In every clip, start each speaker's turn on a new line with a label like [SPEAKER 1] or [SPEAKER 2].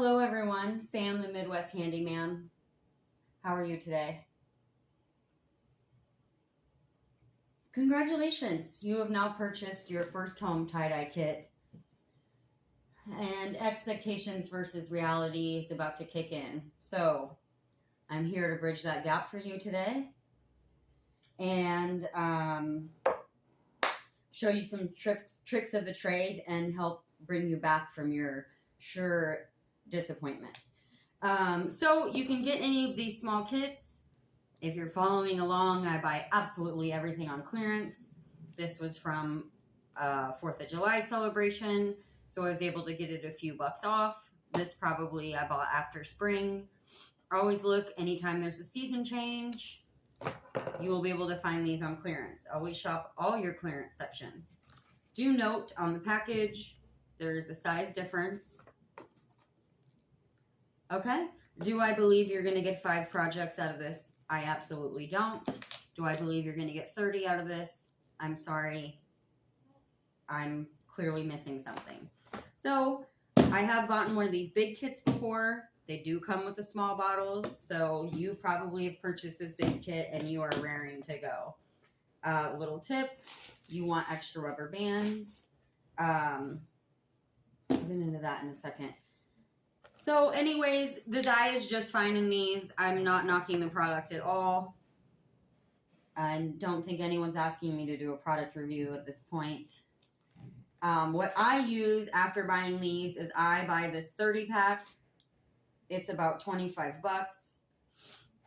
[SPEAKER 1] Hello everyone, Sam the Midwest Handyman. How are you today? Congratulations, you have now purchased your first home tie-dye kit. And expectations versus reality is about to kick in. So, I'm here to bridge that gap for you today. And show you some tricks of the trade and help bring you back from your sure disappointment. So you can get any of these small kits. If you're following along, I buy absolutely everything on clearance. This was from 4th of July celebration, so I was able to get it a few bucks off. This probably I bought after spring. Always look anytime there's a season change. You will be able to find these on clearance. Always shop all your clearance sections. Do note on the package, there's a size difference. Okay, do I believe you're going to get 5 projects out of this? I absolutely don't. Do I believe you're going to get 30 out of this? I'm sorry. I'm clearly missing something. So, I have gotten one of these big kits before. They do come with the small bottles, so you probably have purchased this big kit and you are raring to go. Little tip, you want extra rubber bands. I'll get into that in a second. So anyways, the dye is just fine in these. I'm not knocking the product at all. I don't think anyone's asking me to do a product review at this point. What I use after buying these is I buy this 30 pack. It's about 25 bucks.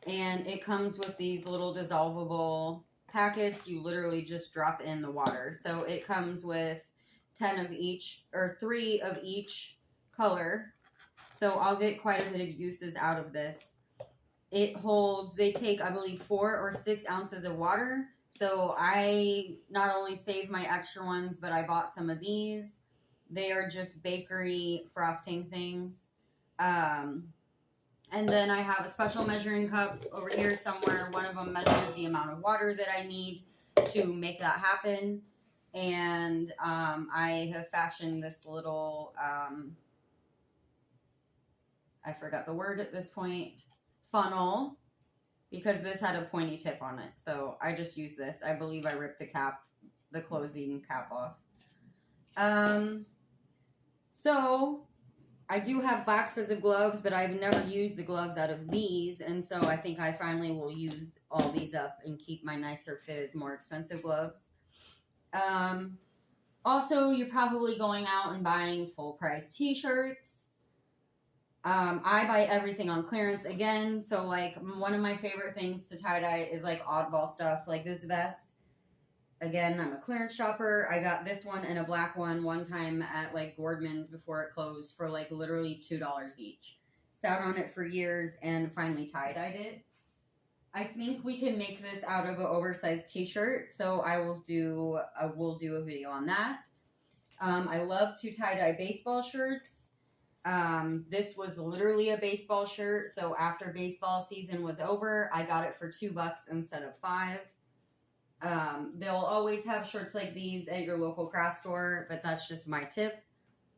[SPEAKER 1] And it comes with these little dissolvable packets. You literally just drop in the water. So it comes with 10 of each, or 3 of each color. So I'll get quite a bit of uses out of this. It holds, they take, I believe, 4 or 6 ounces of water. So I not only saved my extra ones, but I bought some of these. They are just bakery frosting things. And then I have a special measuring cup over here somewhere. One of them measures the amount of water that I need to make that happen. And I have fashioned this little, I forgot the word at this point, funnel, because this had a pointy tip on it. So I just used this. I believe I ripped the cap, the closing cap off. So I do have boxes of gloves, but I've never used the gloves out of these. And so I think I finally will use all these up and keep my nicer fitted, more expensive gloves. Also, you're probably going out and buying full price t-shirts. I buy everything on clearance again. So like one of my favorite things to tie-dye is like oddball stuff, like this vest. Again, I'm a clearance shopper. I got this one and a black one time at like Gordman's before it closed for like literally $2 each. Sat on it for years and finally tie-dyed it. I think we can make this out of an oversized t-shirt, so I will do a video on that. I love to tie-dye baseball shirts. This was literally a baseball shirt, so after baseball season was over, I got it for $2 instead of $5. They'll always have shirts like these at your local craft store, but that's just my tip.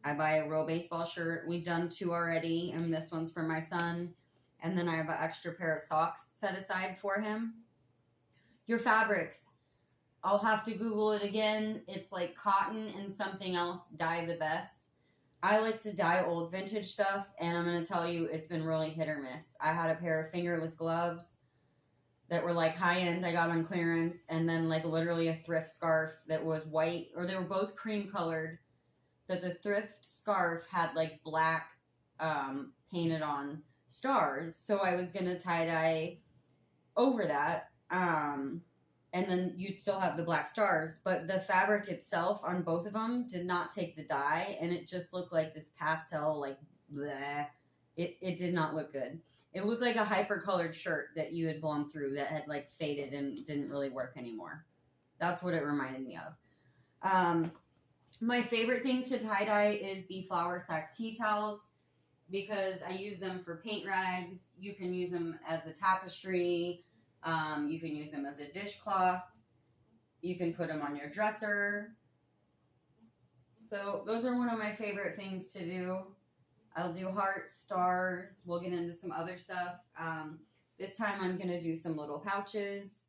[SPEAKER 1] I buy a real baseball shirt. We've done 2 already, and this one's for my son. And then I have an extra pair of socks set aside for him. Your fabrics. I'll have to Google it again. It's like cotton and something else dye the best. I like to dye old vintage stuff, and I'm going to tell you, it's been really hit or miss. I had a pair of fingerless gloves that were like high-end I got on clearance, and then like literally a thrift scarf that was white, or they were both cream colored, but the thrift scarf had like black painted on stars, so I was gonna tie-dye over that, and then you'd still have the black stars, but the fabric itself on both of them did not take the dye, and it just looked like this pastel, like bleh. It did not look good. It looked like a hyper-colored shirt that you had blown through that had, like, faded and didn't really work anymore. That's what it reminded me of. My favorite thing to tie-dye is the flour sack tea towels because I use them for paint rags. You can use them as a tapestry. You can use them as a dishcloth. You can put them on your dresser. So those are one of my favorite things to do. I'll do hearts, stars. We'll get into some other stuff. This time I'm going to do some little pouches.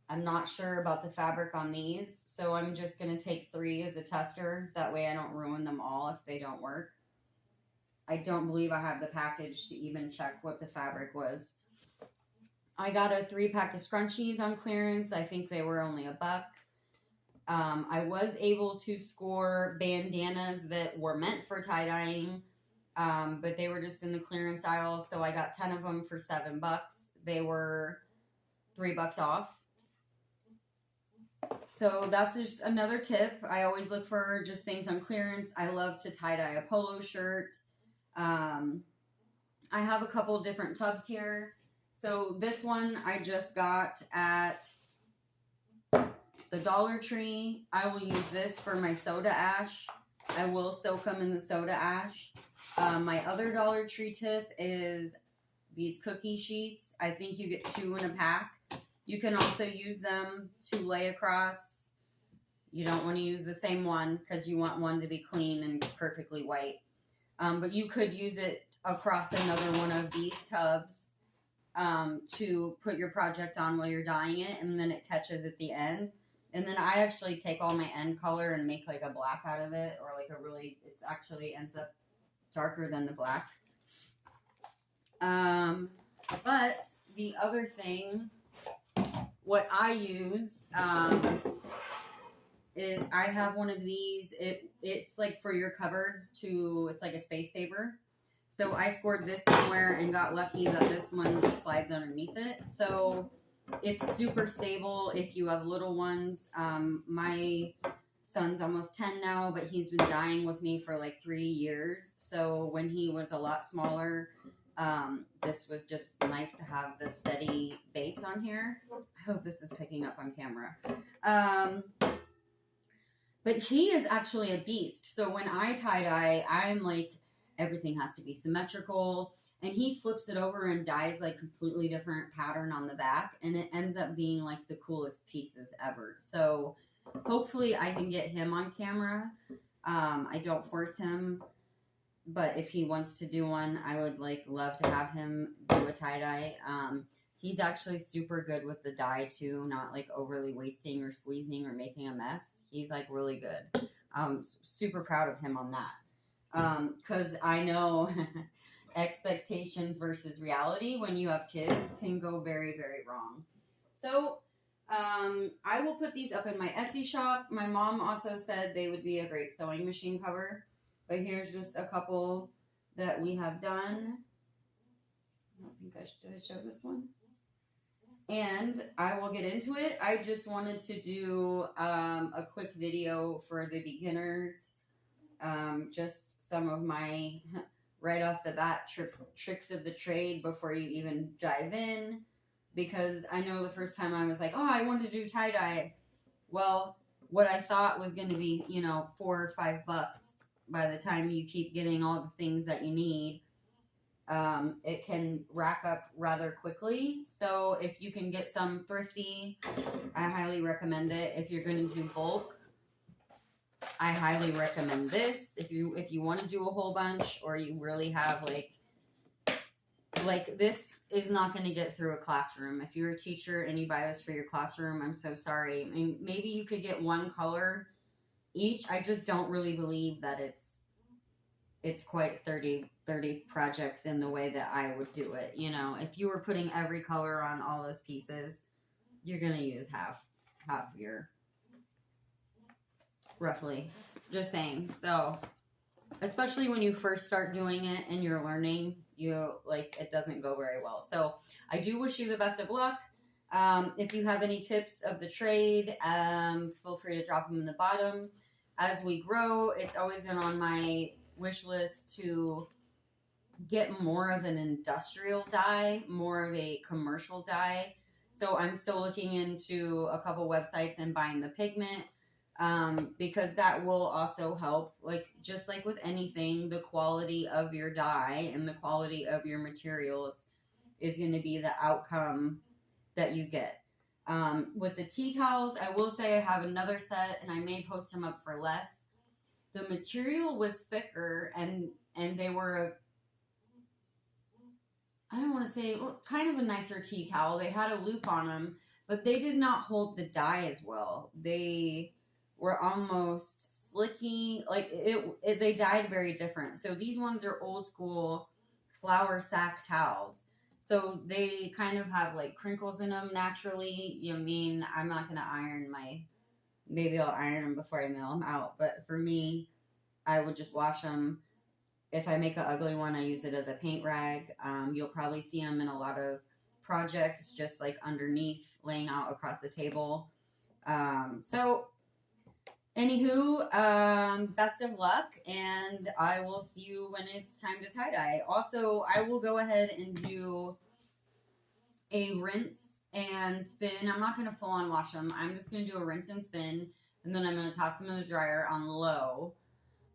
[SPEAKER 1] I'm not sure about the fabric on these, so I'm just going to take 3 as a tester. That way I don't ruin them all if they don't work. I don't believe I have the package to even check what the fabric was. I got a 3-pack of scrunchies on clearance. I think they were only $1. I was able to score bandanas that were meant for tie-dyeing, but they were just in the clearance aisle, so I got 10 of them for $7. They were $3 off. So that's just another tip. I always look for just things on clearance. I love to tie-dye a polo shirt. I have a couple different tubs here. So this one I just got at the Dollar Tree. I will use this for my soda ash. I will soak them in the soda ash. My other Dollar Tree tip is these cookie sheets. I think you get 2 in a pack. You can also use them to lay across. You don't want to use the same one because you want one to be clean and perfectly white. But you could use it across another one of these tubs to put your project on while you're dyeing it, and then it catches at the end. And then I actually take all my end color and make like a black out of it, or like a really, it actually ends up darker than the black. But the other thing, what I use is I have one of these. It's like for your cupboards to, it's like a space saver. So I scored this somewhere and got lucky that this one just slides underneath it. So it's super stable if you have little ones. My son's almost 10 now, but he's been dyeing with me for like 3 years. So when he was a lot smaller, this was just nice to have the steady base on here. I hope this is picking up on camera. But he is actually a beast. So when I tie-dye, I'm like, everything has to be symmetrical. And he flips it over and dyes like completely different pattern on the back. And it ends up being like the coolest pieces ever. So hopefully I can get him on camera. I don't force him. But if he wants to do one, I would like love to have him do a tie-dye. He's actually super good with the dye too, not like overly wasting or squeezing or making a mess. He's like really good. Super proud of him on that. Because I know expectations versus reality when you have kids can go very, very wrong. So I will put these up in my Etsy shop. My mom also said they would be a great sewing machine cover. But here's just a couple that we have done. I don't think did I show this one? And I will get into it. I just wanted to do a quick video for the beginners. Just some of my, right off the bat, tricks of the trade before you even dive in. Because I know the first time I was like, oh, I want to do tie-dye. Well, what I thought was going to be, you know, $4 or $5 by the time you keep getting all the things that you need, it can rack up rather quickly. So if you can get some thrifty, I highly recommend it. If you're going to do bulk, I highly recommend this. If you want to do a whole bunch, or you really have like this is not going to get through a classroom. If you're a teacher and you buy this for your classroom, I'm so sorry. I mean, maybe you could get one color each. I just don't really believe that it's quite 30 projects in the way that I would do it. You know, if you were putting every color on all those pieces, you're going to use half your, roughly, just saying. So especially when you first start doing it and you're learning, it doesn't go very well. So I do wish you the best of luck. If you have any tips of the trade, feel free to drop them in the bottom. As we grow, it's always been on my wish list to get more of an industrial dye, more of a commercial dye. So I'm still looking into a couple websites and buying the pigment, because that will also help. Like, just like with anything, the quality of your dye and the quality of your materials is going to be the outcome that you get. With the tea towels, I will say I have another set, and I may post them up for less. the material was thicker, and they were, I don't want to say, well, kind of a nicer tea towel. They had a loop on them, but they did not hold the dye as well. They were almost slicky, like they dyed very different. So these ones are old school flour sack towels. So they kind of have like crinkles in them naturally. You mean I'm not gonna iron my, maybe I'll iron them before I mail them out, but for me, I would just wash them. If I make an ugly one, I use it as a paint rag. You'll probably see them in a lot of projects, just like underneath, laying out across the table. So, anywho, best of luck, and I will see you when it's time to tie-dye. Also, I will go ahead and do a rinse and spin. I'm not going to full on wash them. I'm just going to do a rinse and spin, and then I'm going to toss them in the dryer on low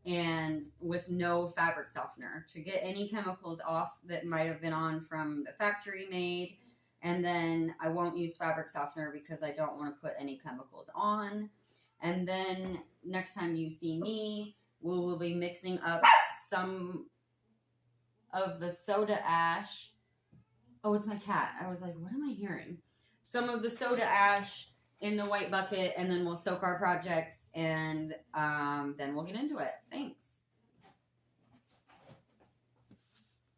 [SPEAKER 1] and with no fabric softener to get any chemicals off that might have been on from the factory made. And then I won't use fabric softener because I don't want to put any chemicals on. And then next time you see me, we will be mixing up some of the soda ash. Oh, it's my cat. I was like, what am I hearing? Some of the soda ash in the white bucket, and then we'll soak our projects, and then we'll get into it. Thanks.